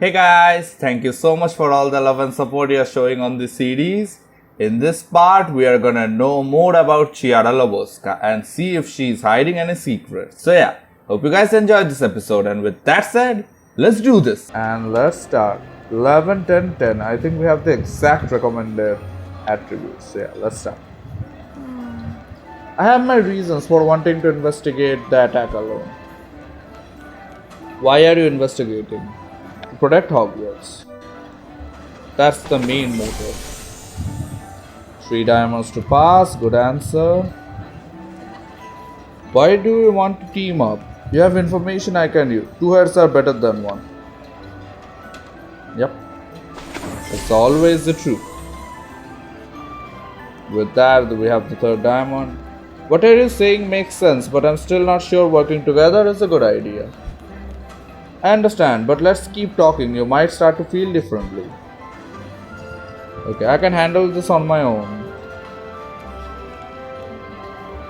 Hey guys, thank you so much for all the love and support you are showing on this series. In this part, we are gonna know more about Chiara Lobosca and see if she is hiding any secrets. So yeah, hope you guys enjoyed this episode, and with that said, let's do this. And let's start. 11, 10, 10. I think we have the exact recommended attributes. So yeah, let's start. I have my reasons for wanting to investigate the attack alone. Why are you investigating? To protect Hogwarts. That's the main motive. 3 diamonds to pass, good answer. Why do you want to team up? You have information I can use. 2 heads are better than 1. Yep. It's always the truth. With that, we have the 3rd diamond. What are you saying makes sense, but I'm still not sure working together is a good idea. I understand, but let's keep talking. You might start to feel differently. Okay, I can handle this on my own.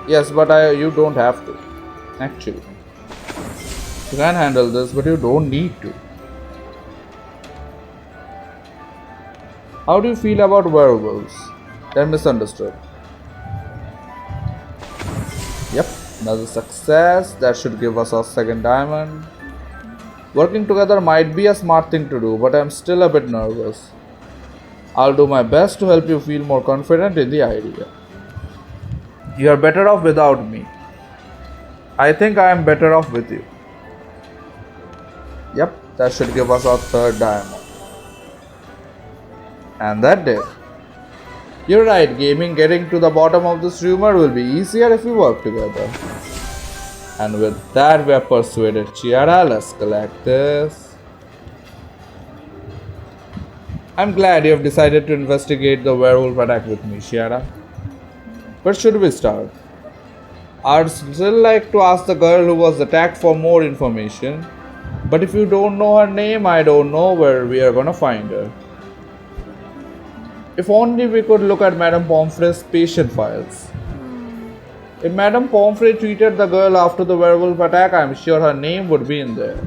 Yes, but you don't have to. Actually. You can handle this, but you don't need to. How do you feel about werewolves? They're misunderstood. Yep, another success. That should give us our 2nd diamond. Working together might be a smart thing to do, but I'm still a bit nervous. I'll do my best to help you feel more confident in the idea. You're better off without me. I think I am better off with you. Yep, that should give us our 3rd diamond. And that did. You're right, gaming. Getting to the bottom of this rumor will be easier if we work together. And with that, we have persuaded Chiara. Let's collect this. I'm glad you have decided to investigate the werewolf attack with me, Chiara. Where should we start? I'd still like to ask the girl who was attacked for more information. But if you don't know her name, I don't know where we are gonna find her. If only we could look at Madame Pomfrey's patient files. If Madame Pomfrey treated the girl after the werewolf attack, I'm sure her name would be in there.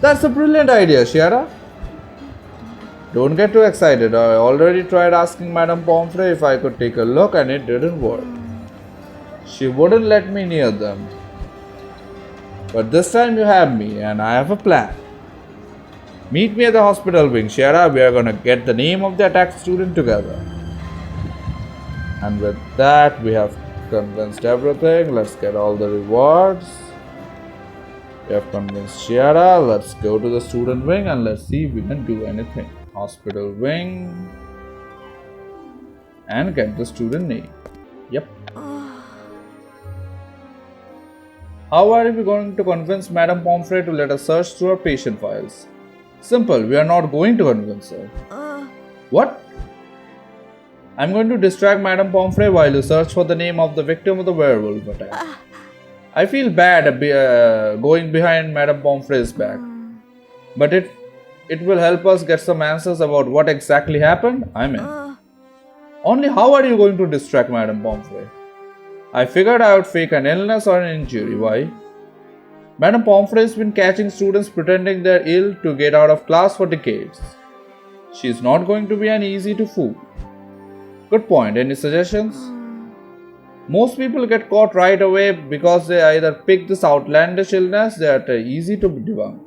That's a brilliant idea, Chiara. Don't get too excited. I already tried asking Madame Pomfrey if I could take a look and it didn't work. She wouldn't let me near them. But this time you have me and I have a plan. Meet me at the hospital wing, Chiara. We are gonna get the name of the attacked student together. And with that, we have convinced everything. Let's get all the rewards. We have convinced Chiara. Let's go to the student wing and let's see if we can do anything. Hospital wing. And get the student name. Yep. How are we going to convince Madame Pomfrey to let us search through her patient files? Simple, we are not going to convince her. What? I'm going to distract Madame Pomfrey while you search for the name of the victim of the werewolf attack. I feel bad going behind Madame Pomfrey's back. But it will help us get some answers about what exactly happened. I'm in. Only how are you going to distract Madame Pomfrey? I figured I would fake an illness or an injury. Why? Madame Pomfrey has been catching students pretending they're ill to get out of class for decades. She's not going to be an easy to fool. Good point. Any suggestions? Most people get caught right away because they either pick this outlandish illness that are easy to debunk,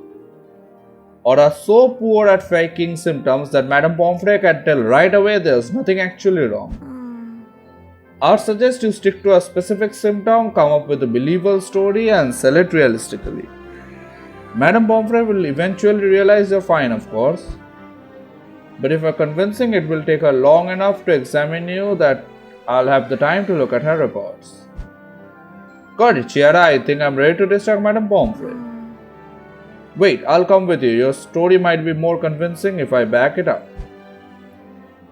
or are so poor at faking symptoms that Madame Pomfrey can tell right away there's nothing actually wrong. I'd suggest you stick to a specific symptom, come up with a believable story and sell it realistically. Madame Pomfrey will eventually realize you're fine, of course. But if you're convincing, it will take her long enough to examine you that I'll have the time to look at her records. Got it, Chiara. I think I'm ready to distract Madame Pomfrey. Wait, I'll come with you. Your story might be more convincing if I back it up.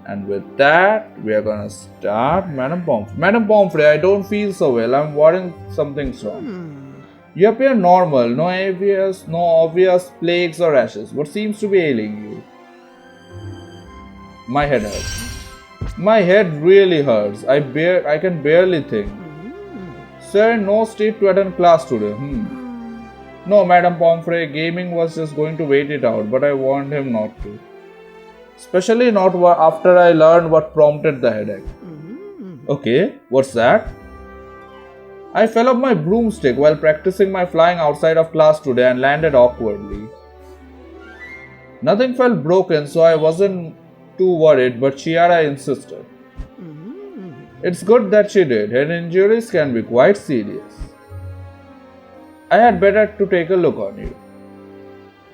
And with that, we are gonna start Madame Pomfrey. Madame Pomfrey, I don't feel so well. I'm worrying something's wrong. You appear normal. No obvious plagues or rashes. What seems to be ailing you? My head hurts. My head really hurts. I can barely think. Sir, no state to attend class today. No, Madame Pomfrey, gaming was just going to wait it out, but I warned him not to. Especially not after I learned what prompted the headache. Okay, what's that? I fell off my broomstick while practicing my flying outside of class today and landed awkwardly. Nothing felt broken, so I wasn't too worried, but Chiara insisted. It's good that she did. Her injuries can be quite serious. I had better to take a look on you.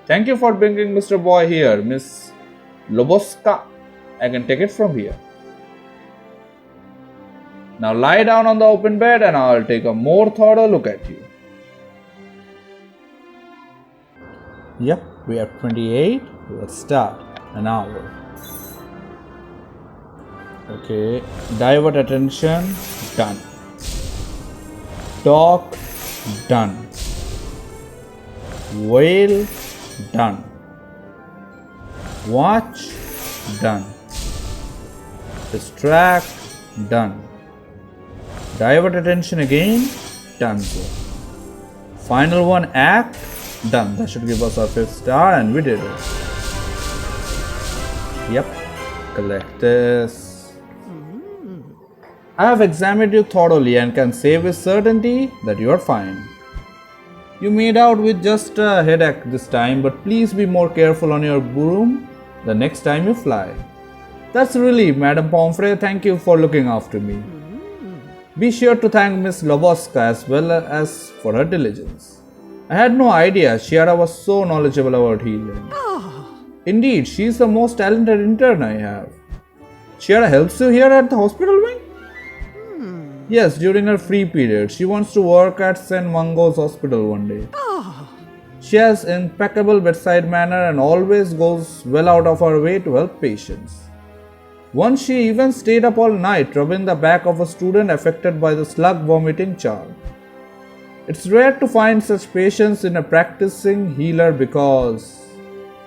Thank you for bringing Mr. Boy here, Miss Lobosca. I can take it from here. Now lie down on the open bed and I'll take a more thorough look at you. Yep, we have 28. Let's start. An hour. Okay, divert attention. Done. Talk. Done. Wail. Done. Watch. Done. Distract. Done. Divert attention again. Done. Final one, act. Done. That should give us our 5th star and we did it. Yep. Collect this. I have examined you thoroughly and can say with certainty that you are fine. You made out with just a headache this time, but please be more careful on your broom the next time you fly. That's a relief, Madame Pomfrey. Thank you for looking after me. Be sure to thank Miss Lobosca as well as for her diligence. I had no idea Chiara was so knowledgeable about healing. Indeed, she is the most talented intern I have. Chiara helps you here at the hospital wing? Yes, during her free period. She wants to work at St. Mungo's hospital one day. She has impeccable bedside manner and always goes well out of her way to help patients. Once she even stayed up all night rubbing the back of a student affected by the slug vomiting charm. It's rare to find such patience in a practicing healer because...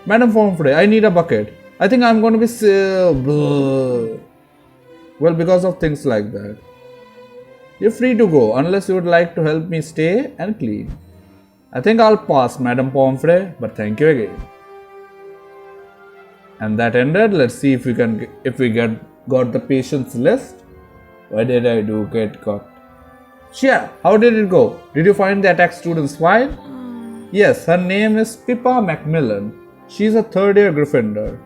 Madam Pomfrey, I need a bucket. I think I'm going to be well, because of things like that. You're free to go unless you would like to help me stay and clean. I think I'll pass, Madam Pomfrey, but thank you again. And that ended. Let's see if we got the patients list. Why did I get got? Chia, how did it go? Did you find the attack student's file? Yes, her name is Pippa Macmillan. She's a 3rd year Gryffindor.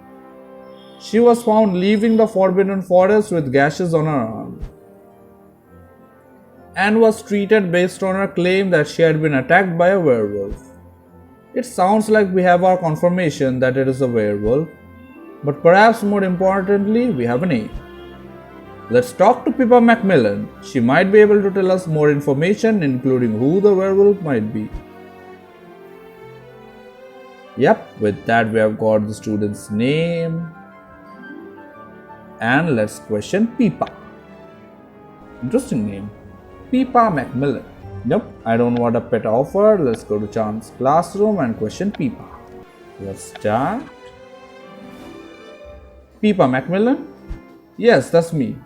She was found leaving the Forbidden Forest with gashes on her arm and was treated based on her claim that she had been attacked by a werewolf. It sounds like we have our confirmation that it is a werewolf, but perhaps more importantly, we have a name. Let's talk to Pippa Macmillan. She might be able to tell us more information, including who the werewolf might be. Yep, with that we have got the student's name. And let's question Pippa. Interesting name. Pippa Macmillan. Nope, I don't want a pet offer. Let's go to Charm's classroom and question Pippa. Let's start. Pippa Macmillan? Yes, that's me.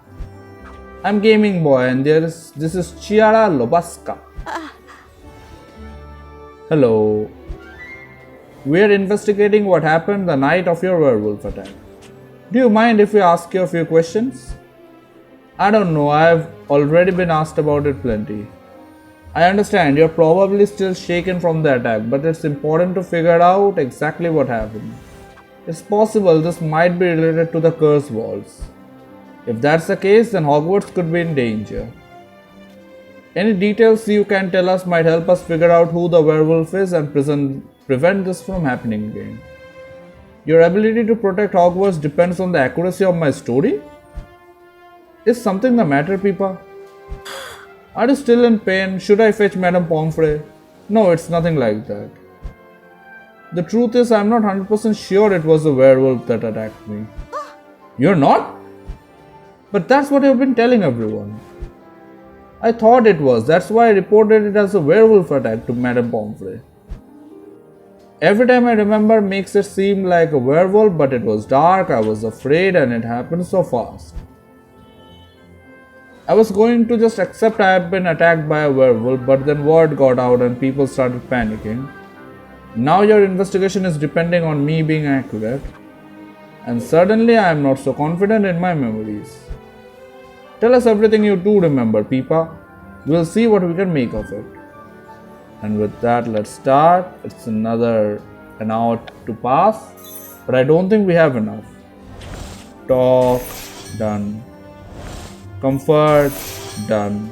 I'm Gaming Boy and this is Chiara Lobosca. Hello. We're investigating what happened the night of your werewolf attack. Do you mind if we ask you a few questions? I don't know, I've already been asked about it plenty. I understand you're probably still shaken from the attack, but it's important to figure out exactly what happened. It's possible this might be related to the curse walls. If that's the case, then Hogwarts could be in danger. Any details you can tell us might help us figure out who the werewolf is and prevent this from happening again. Your ability to protect Hogwarts depends on the accuracy of my story? Is something the matter, Pippa? Are you still in pain? Should I fetch Madame Pomfrey? No, it's nothing like that. The truth is, I'm not 100% sure it was the werewolf that attacked me. You're not? But that's what you've been telling everyone. I thought it was, that's why I reported it as a werewolf attack to Madame Pomfrey. Every time I remember makes it seem like a werewolf, but it was dark, I was afraid, and it happened so fast. I was going to just accept I had been attacked by a werewolf, but then word got out and people started panicking. Now your investigation is depending on me being accurate, and suddenly I am not so confident in my memories. Tell us everything you do remember, Peepa. We'll see what we can make of it. And with that, let's start. It's another an hour to pass, but I don't think we have enough. Talk, done. Comfort, done.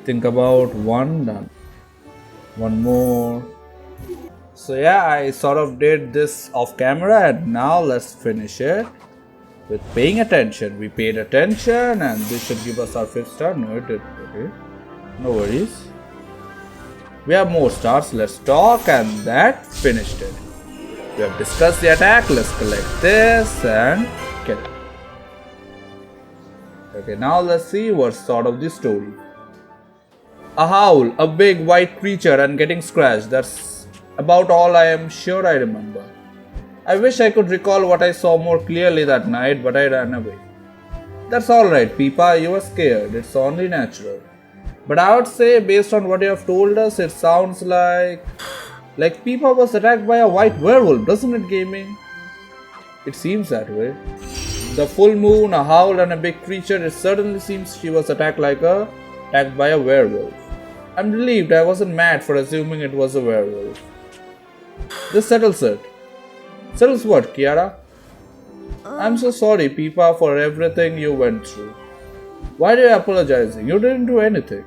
Think about one, done. One more. So yeah, I sort of did this off camera, and now let's finish it with paying attention. We paid attention, and this should give us our 5th star. No, it did. Okay. No worries. We have more stars. Let's talk, and that finished it. We have discussed the attack. Let's collect this and kill it. Okay, now let's see what's sort of the story. A howl, a big white creature, and getting scratched. That's about all I am sure I remember. I wish I could recall what I saw more clearly that night, but I ran away. That's alright, Peepa, you were scared. It's only natural. But I would say, based on what you have told us, it sounds like Peepa was attacked by a white werewolf, doesn't it, Gaming? It seems that way. The full moon, a howl, and a big creature, it certainly seems she was attacked by a werewolf. I'm relieved I wasn't mad for assuming it was a werewolf. This settles it. Settles what, Chiara? I'm so sorry, Peepa, for everything you went through. Why are you apologizing? You didn't do anything.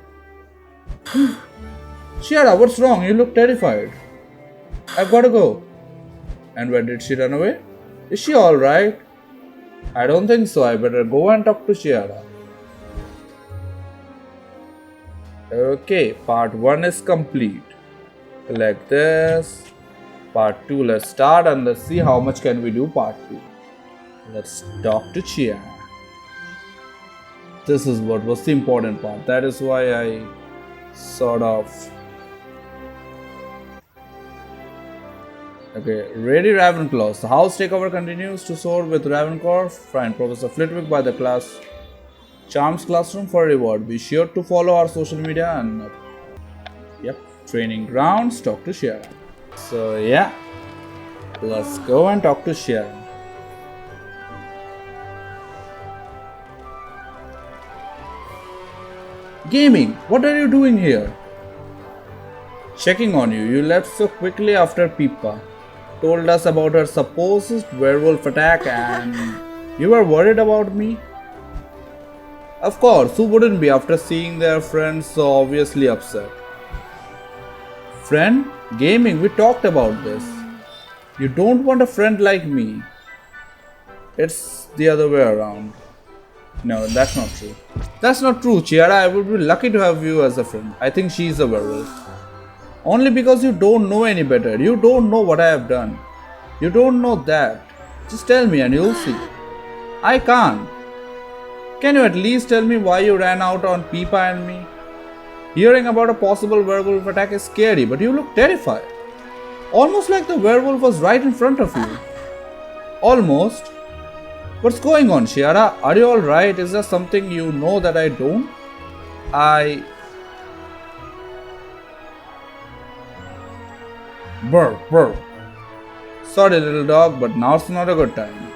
Chiara, what's wrong? You look terrified. I've got to go. And where did she run away? Is she alright? I don't think so. I better go and talk to Chiara. Okay, part 1 is complete. Collect this. Part 2, let's start and let's see how much can we do part 2. Let's talk to Chiara. This is what was the important part. That is why I sort of... Okay, ready Ravenclaw. The house takeover continues to soar with Ravenclaw. Find Professor Flitwick by the Charms classroom for a reward. Be sure to follow our social media and... training grounds. Talk to Chiara. So yeah, let's go and talk to Chiara. Gaming, what are you doing here? Checking on you. You left so quickly after Peepa told us about her supposed werewolf attack and you were worried about me? Of course, who wouldn't be after seeing their friends so obviously upset? Friend? Gaming, we talked about this. You don't want a friend like me. It's the other way around. No, that's not true. That's not true, Chiara. I would be lucky to have you as a friend. I think she's a werewolf. Only because you don't know any better. You don't know what I have done. You don't know that. Just tell me and you'll see. I can't. Can you at least tell me why you ran out on Peepa and me? Hearing about a possible werewolf attack is scary, but you look terrified. Almost like the werewolf was right in front of you. Almost. What's going on, Chiara? Are you alright? Is there something you know that I don't? Brr, brr. Sorry, little dog, but now's not a good time.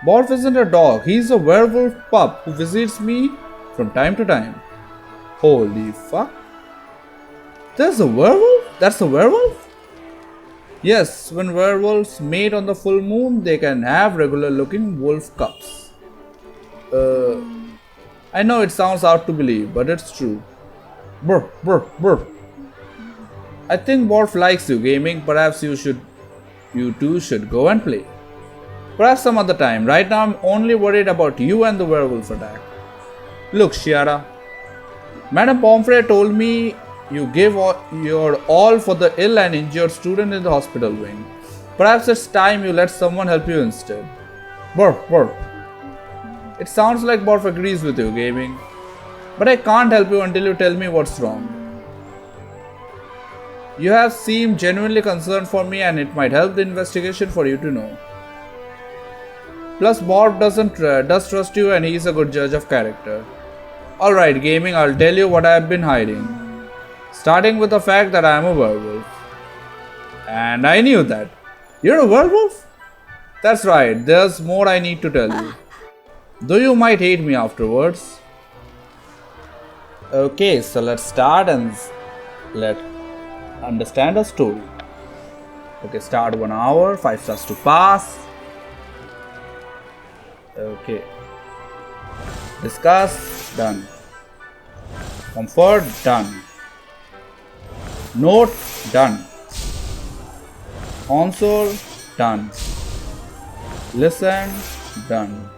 Borf isn't a dog. He's a werewolf pup who visits me from time to time. Holy fuck. There's a werewolf? That's a werewolf? Yes, when werewolves mate on the full moon, they can have regular looking wolf cubs. I know it sounds hard to believe, but it's true. Brr, brr, brr. I think Borf likes you, Gaming. Perhaps you two should go and play. Perhaps some other time. Right now I'm only worried about you and the werewolf attack. Look, Chiara. Madam Pomfrey told me you gave your all for the ill and injured student in the hospital wing. Perhaps it's time you let someone help you instead. Borf, Borf. It sounds like Borf agrees with you, Gaming. But I can't help you until you tell me what's wrong. You have seemed genuinely concerned for me and it might help the investigation for you to know. Plus, Borf does trust you and he is a good judge of character. Alright, gaming, I'll tell you what I've been hiding. Starting with the fact that I am a werewolf. And I knew that. You're a werewolf? That's right, there's more I need to tell you. Though you might hate me afterwards. Okay, so let's start and let's understand the story. Okay, start 1 hour, 5 stars to pass. Okay. Discuss, done. Comfort, done. Note, done. Console, done. Listen, done.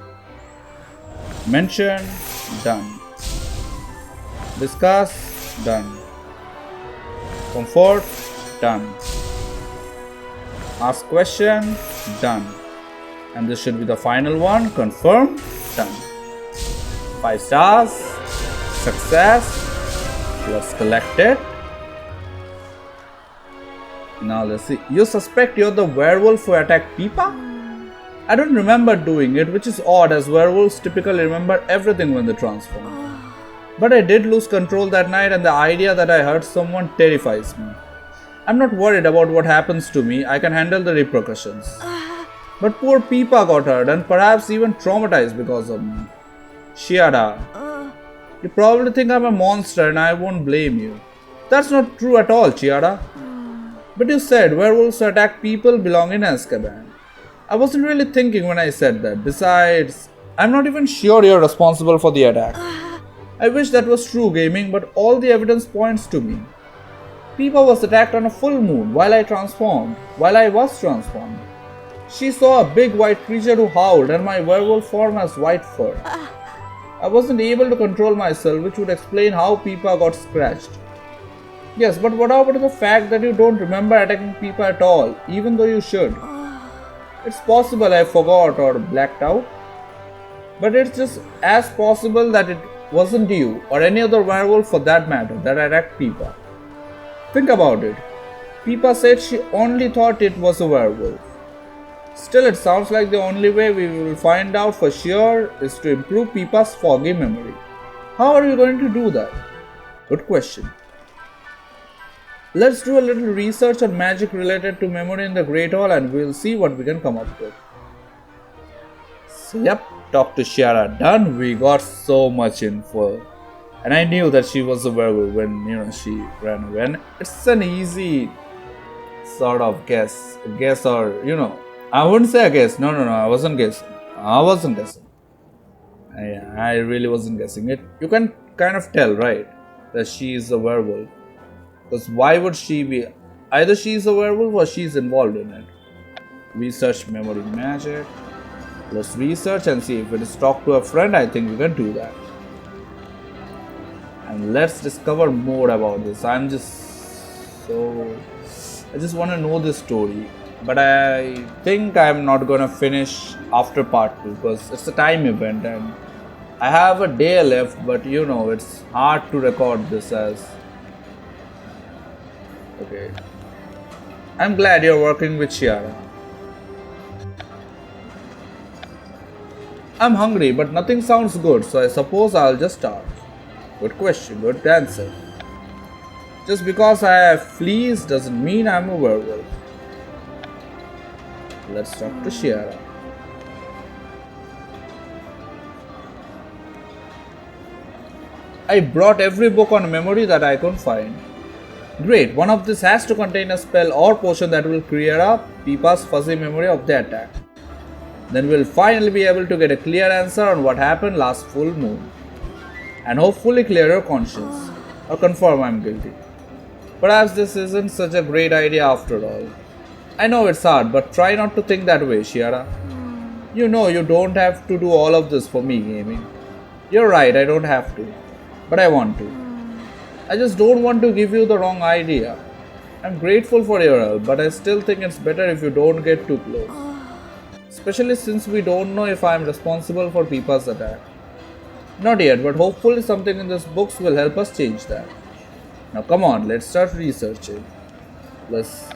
Mention, done. Discuss, done. Comfort, done. Ask question, done. And this should be the final one, confirm, done. 5 stars, success, let's collect it. Now let's see, you suspect you're the werewolf who attacked Peepa? I don't remember doing it, which is odd as werewolves typically remember everything when they transform. But I did lose control that night and the idea that I hurt someone terrifies me. I'm not worried about what happens to me, I can handle the repercussions. But poor Peepa got hurt and perhaps even traumatized because of me. Chiara, you probably think I'm a monster and I won't blame you. That's not true at all, Chiara. But you said werewolves attack people belonging in Azkaban. I wasn't really thinking when I said that. Besides, I'm not even sure you're responsible for the attack. I wish that was true, gaming, but all the evidence points to me. Peepa was attacked on a full moon while I was transformed. She saw a big white creature who howled and my werewolf form has white fur. I wasn't able to control myself, which would explain how Peepa got scratched. Yes, but what about the fact that you don't remember attacking Peepa at all, even though you should? It's possible I forgot or blacked out. But it's just as possible that it wasn't you, or any other werewolf for that matter, that attacked Peepa. Think about it. Peepa said she only thought it was a werewolf. Still, it sounds like the only way we will find out for sure is to improve Peepa's foggy memory. How are you going to do that? Good question. Let's do a little research on magic related to memory in the Great Hall and we'll see what we can come up with. So yep, talk to Chiara done. We got so much info. And I knew that she was a werewolf when she ran away. And it's an easy sort of guess or I wouldn't say a guess. No, I wasn't guessing. I really wasn't guessing it. You can kind of tell, right, that she is a werewolf. Because why would she be? Either she is a werewolf or she is involved in it. Research memory magic. Let's research and see if it is talk to a friend. I think we can do that. And let's discover more about this. I just want to know this story. But I think I'm not gonna finish after part 2 because it's a time event and I have a day left, but it's hard to record this as. Okay. I'm glad you're working with Chiara. I'm hungry, but nothing sounds good, so I suppose I'll just start. Good question, good answer. Just because I have fleas doesn't mean I'm a werewolf. Let's talk to Chiara. I brought every book on memory that I could find. Great, one of these has to contain a spell or potion that will clear up Peepa's fuzzy memory of the attack. Then we'll finally be able to get a clear answer on what happened last full moon. And hopefully clear her conscience, or confirm I'm guilty. Perhaps this isn't such a great idea after all. I know it's hard, but try not to think that way, Chiara. You don't have to do all of this for me, gaming. You're right, I don't have to. But I want to. I just don't want to give you the wrong idea. I'm grateful for your help, but I still think it's better if you don't get too close. Especially since we don't know if I'm responsible for Peepa's attack. Not yet, but hopefully something in these books will help us change that. Now come on, let's start researching. Let's